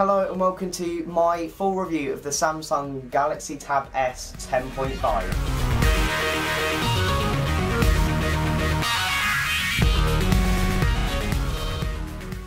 Hello and welcome to my full review of the Samsung Galaxy Tab S 10.5.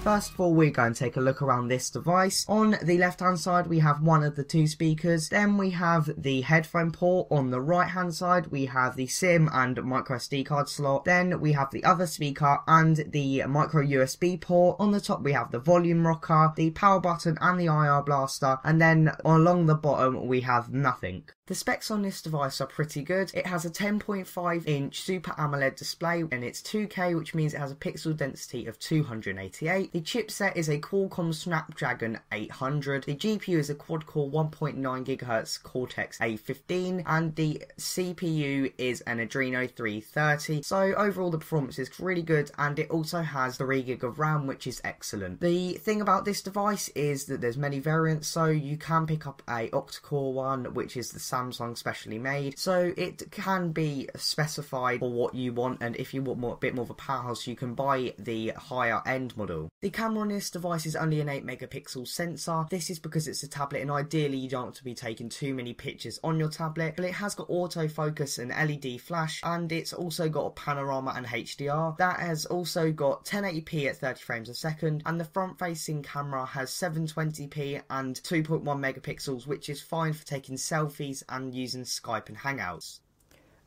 First of all, we're going to take a look around this device. On the left hand side we have one of the two speakers, then we have the headphone port. On the right hand side we have the SIM and micro SD card slot, then we have the other speaker and the micro USB port. On the top we have the volume rocker, the power button and the IR blaster, and then along the bottom we have nothing. The specs on this device are pretty good. It has a 10.5 inch Super AMOLED display and it's 2K, which means it has a pixel density of 288. The chipset is a Qualcomm Snapdragon 800. The GPU is a quad-core 1.9 GHz Cortex A15 and the CPU is an Adreno 330. So overall the performance is really good, and it also has 3 GB of RAM, which is excellent. The thing about this device is that there's many variants, so you can pick up a octa-core one, which is the Samsung specially made, so it can be specified for what you want, and if you want a bit more of a powerhouse you can buy the higher end model. The camera on this device is only an 8 megapixel sensor. This is because it's a tablet and ideally you don't want to be taking too many pictures on your tablet, but it has got autofocus and LED flash, and it's also got a panorama and HDR. That has also got 1080p at 30 frames a second, and the front facing camera has 720p and 2.1 megapixels, which is fine for taking selfies and using Skype and Hangouts.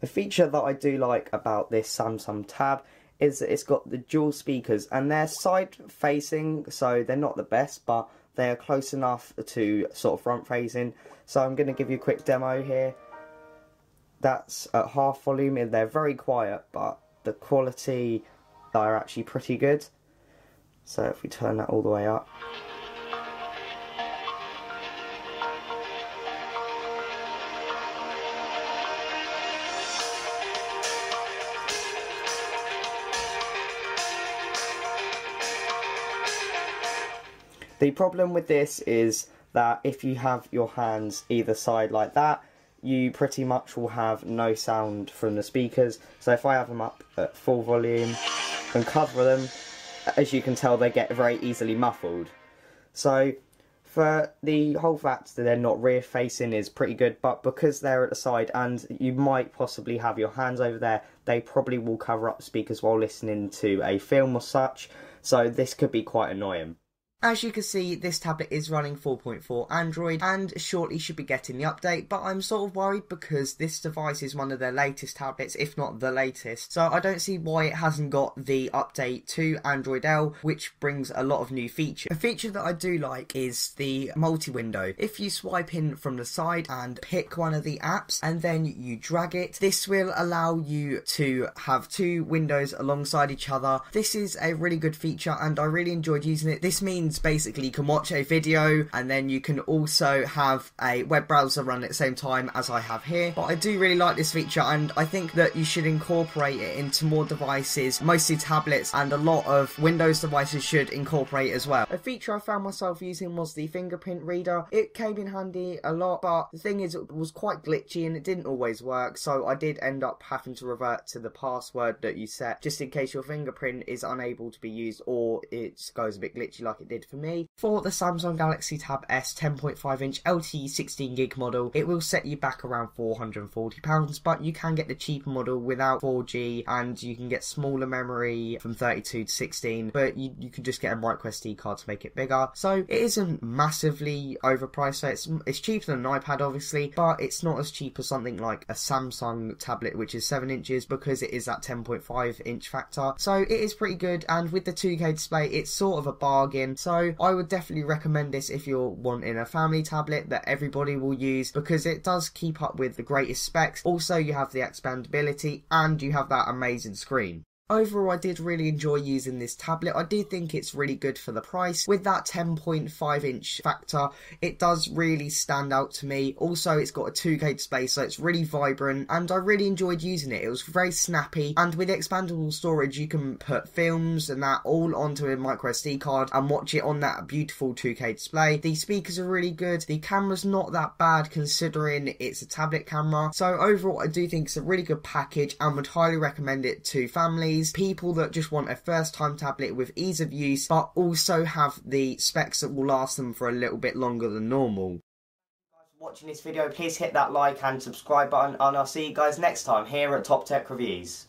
A feature that I do like about this Samsung Tab is that it's got the dual speakers, and they're side facing, so they're not the best, but they are close enough to sort of front facing. So I'm going to give you a quick demo here. That's at half volume and they're very quiet, but the quality are actually pretty good. So if we turn that all the way up. The problem with this is that if you have your hands either side like that, you pretty much will have no sound from the speakers. So if I have them up at full volume and cover them, as you can tell, they get very easily muffled. So for the whole fact that they're not rear facing is pretty good, but because they're at the side and you might possibly have your hands over there, they probably will cover up the speakers while listening to a film or such. So this could be quite annoying. As you can see, this tablet is running 4.4 Android and shortly should be getting the update, but I'm sort of worried because this device is one of their latest tablets, if not the latest, so I don't see why it hasn't got the update to Android L, which brings a lot of new features. A feature that I do like is the multi-window. If you swipe in from the side and pick one of the apps and then you drag it, this will allow you to have two windows alongside each other. This is a really good feature and I really enjoyed using it. This means basically you can watch a video and then you can also have a web browser run at the same time, as I have here. But I do really like this feature and I think that you should incorporate it into more devices, mostly tablets, and a lot of Windows devices should incorporate it as well. A feature I found myself using was the fingerprint reader. It came in handy a lot, but the thing is it was quite glitchy and it didn't always work, so I did end up having to revert to the password that you set just in case your fingerprint is unable to be used or it goes a bit glitchy like it did for me. For the Samsung Galaxy Tab S 10.5 inch LTE 16GB model, it will set you back around £440, but you can get the cheaper model without 4G and you can get smaller memory from 32 to 16, but you can just get a micro SD card to make it bigger. So it isn't massively overpriced, so it's cheaper than an iPad obviously, but it's not as cheap as something like a Samsung tablet which is 7 inches because it is that 10.5 inch factor. So it is pretty good, and with the 2K display it's sort of a bargain. So I would definitely recommend this if you're wanting a family tablet that everybody will use, because it does keep up with the greatest specs. Also you have the expandability and you have that amazing screen. Overall, I did really enjoy using this tablet. I did think it's really good for the price. With that 10.5 inch factor, it does really stand out to me. Also, it's got a 2K display, so it's really vibrant, and I really enjoyed using it. It was very snappy, and with expandable storage, you can put films and that all onto a micro SD card and watch it on that beautiful 2K display. The speakers are really good. The camera's not that bad considering it's a tablet camera. So overall, I do think it's a really good package and would highly recommend it to families guys, people that just want a first time tablet with ease of use, but also have the specs that will last them for a little bit longer than normal. Watching this video, please hit that like and subscribe button, and I'll see you guys next time here at Top Tech Reviews.